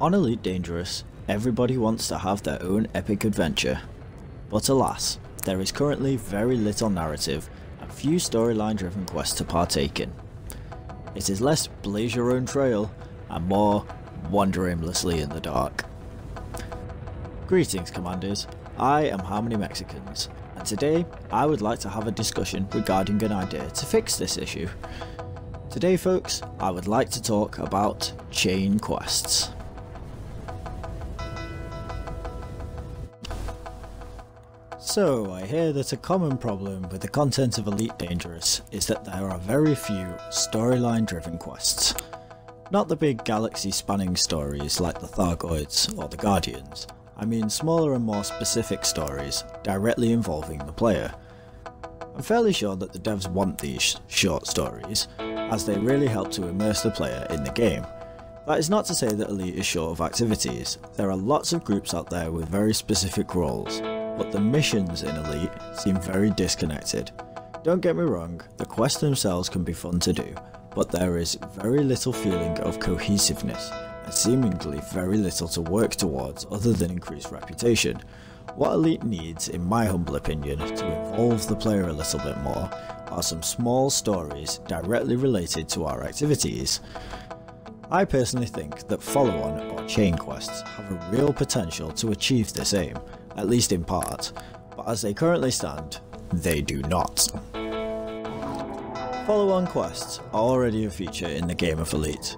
On Elite Dangerous, everybody wants to have their own epic adventure, but alas, there is currently very little narrative and few storyline driven quests to partake in. It is less blaze your own trail and more wander aimlessly in the dark. Greetings Commanders, I am How Many Mexicans, and today I would like to have a discussion regarding an idea to fix this issue. Today folks, I would like to talk about chain quests. So, I hear that a common problem with the content of Elite Dangerous is that there are very few storyline driven quests. Not the big galaxy spanning stories like the Thargoids or the Guardians, I mean smaller and more specific stories directly involving the player. I'm fairly sure that the devs want these short stories, as they really help to immerse the player in the game. That is not to say that Elite is short of activities. There are lots of groups out there with very specific roles, but the missions in Elite seem very disconnected. Don't get me wrong, the quests themselves can be fun to do, but there is very little feeling of cohesiveness, and seemingly very little to work towards other than increased reputation. What Elite needs, in my humble opinion, to involve the player a little bit more, are some small stories directly related to our activities. I personally think that follow-on or chain quests have a real potential to achieve this aim, at least in part, but as they currently stand, they do not. Follow-on quests are already a feature in the game of Elite,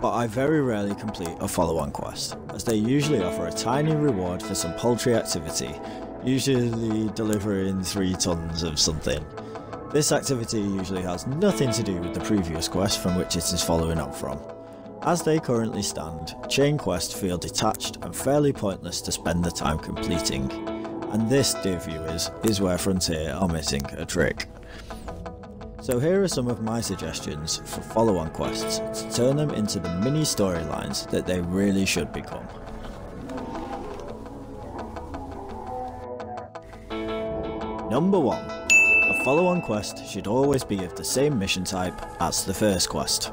but I very rarely complete a follow-on quest, as they usually offer a tiny reward for some paltry activity, usually delivering 3 tons of something. This activity usually has nothing to do with the previous quest from which it is following up from. As they currently stand, chain quests feel detached and fairly pointless to spend the time completing, and this, dear viewers, is where Frontier are missing a trick. So here are some of my suggestions for follow-on quests to turn them into the mini storylines that they really should become. Number 1. A follow-on quest should always be of the same mission type as the first quest.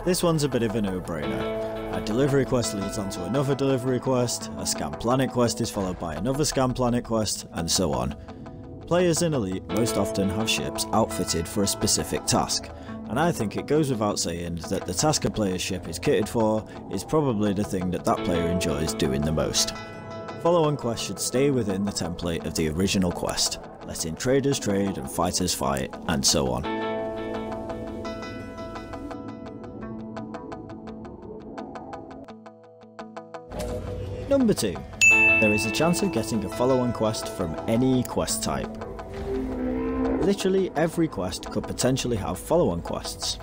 This one's a bit of a no-brainer. A delivery quest leads on to another delivery quest, a scan planet quest is followed by another scan planet quest, and so on. Players in Elite most often have ships outfitted for a specific task, and I think it goes without saying that the task a player's ship is kitted for is probably the thing that player enjoys doing the most. Follow-on quests should stay within the template of the original quest, letting traders trade and fighters fight, and so on. Number 2. There is a chance of getting a follow-on quest from any quest type. Literally every quest could potentially have follow-on quests.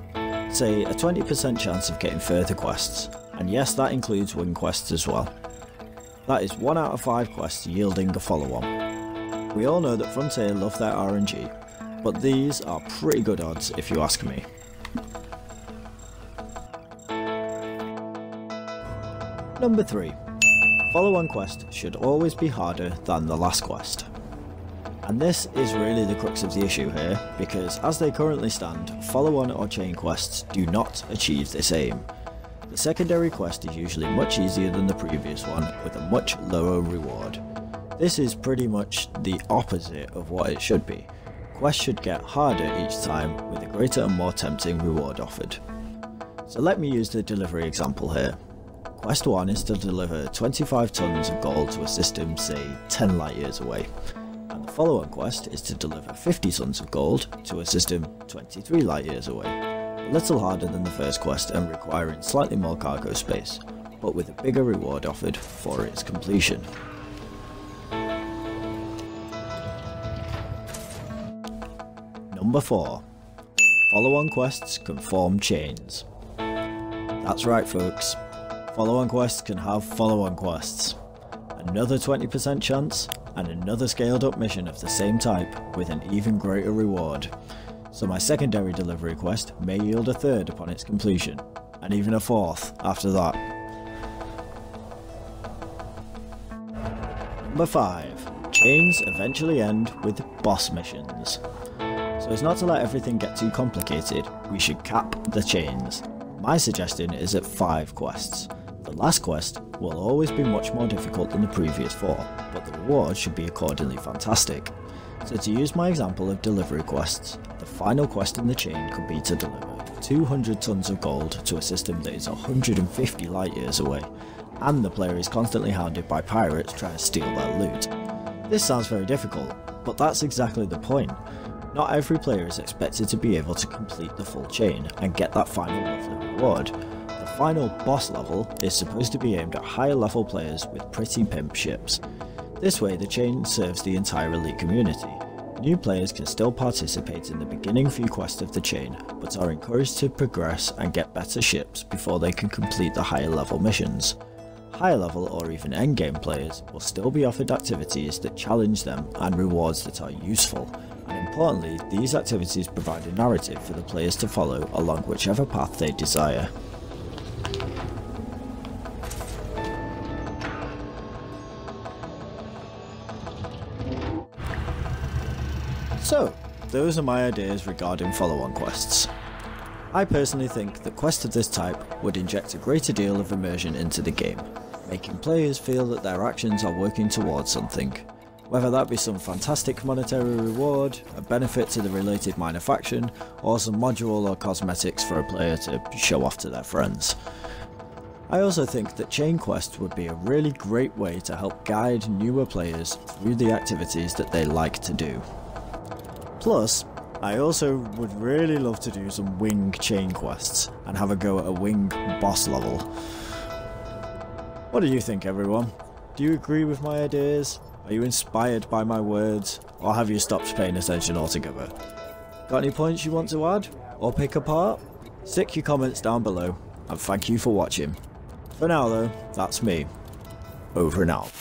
Say a 20% chance of getting further quests, and yes, that includes win quests as well. That is 1 out of 5 quests yielding a follow-on. We all know that Frontier love their RNG, but these are pretty good odds if you ask me. Number 3. Follow-on quest should always be harder than the last quest. And this is really the crux of the issue here, because as they currently stand, follow-on or chain quests do not achieve this aim. The secondary quest is usually much easier than the previous one, with a much lower reward. This is pretty much the opposite of what it should be. Quests should get harder each time with a greater and more tempting reward offered. So let me use the delivery example here. Quest 1 is to deliver 25 tons of gold to a system, say 10 light years away, and the follow-on quest is to deliver 50 tons of gold to a system 23 light years away. A little harder than the first quest and requiring slightly more cargo space, but with a bigger reward offered for its completion. Number 4. Follow-on quests can form chains. That's right folks. Follow-on quests can have follow-on quests. Another 20% chance, and another scaled up mission of the same type with an even greater reward. So my secondary delivery quest may yield a 3rd upon its completion, and even a 4th after that. Number 5. Chains eventually end with boss missions. So as not to let everything get too complicated, we should cap the chains. My suggestion is at 5 quests. The The last quest will always be much more difficult than the previous 4, but the reward should be accordingly fantastic. So to use my example of delivery quests, the final quest in the chain could be to deliver 200 tons of gold to a system that is 150 light years away, and the player is constantly hounded by pirates trying to steal their loot. This sounds very difficult, but that's exactly the point. Not every player is expected to be able to complete the full chain and get that final lovely reward. The final boss level is supposed to be aimed at higher level players with pretty pimp ships. This way the chain serves the entire elite community. New players can still participate in the beginning few quests of the chain, but are encouraged to progress and get better ships before they can complete the higher level missions. Higher level or even endgame players will still be offered activities that challenge them and rewards that are useful, and importantly, these activities provide a narrative for the players to follow along whichever path they desire. So, those are my ideas regarding follow-on quests. I personally think that quests of this type would inject a greater deal of immersion into the game, making players feel that their actions are working towards something. Whether that be some fantastic monetary reward, a benefit to the related minor faction, or some module or cosmetics for a player to show off to their friends. I also think that chain quests would be a really great way to help guide newer players through the activities that they like to do. Plus, I also would really love to do some wing chain quests and have a go at a wing boss level. What do you think, everyone? Do you agree with my ideas? Are you inspired by my words, or have you stopped paying attention altogether? Got any points you want to add, or pick apart? Stick your comments down below, and thank you for watching. For now though, that's me. Over and out.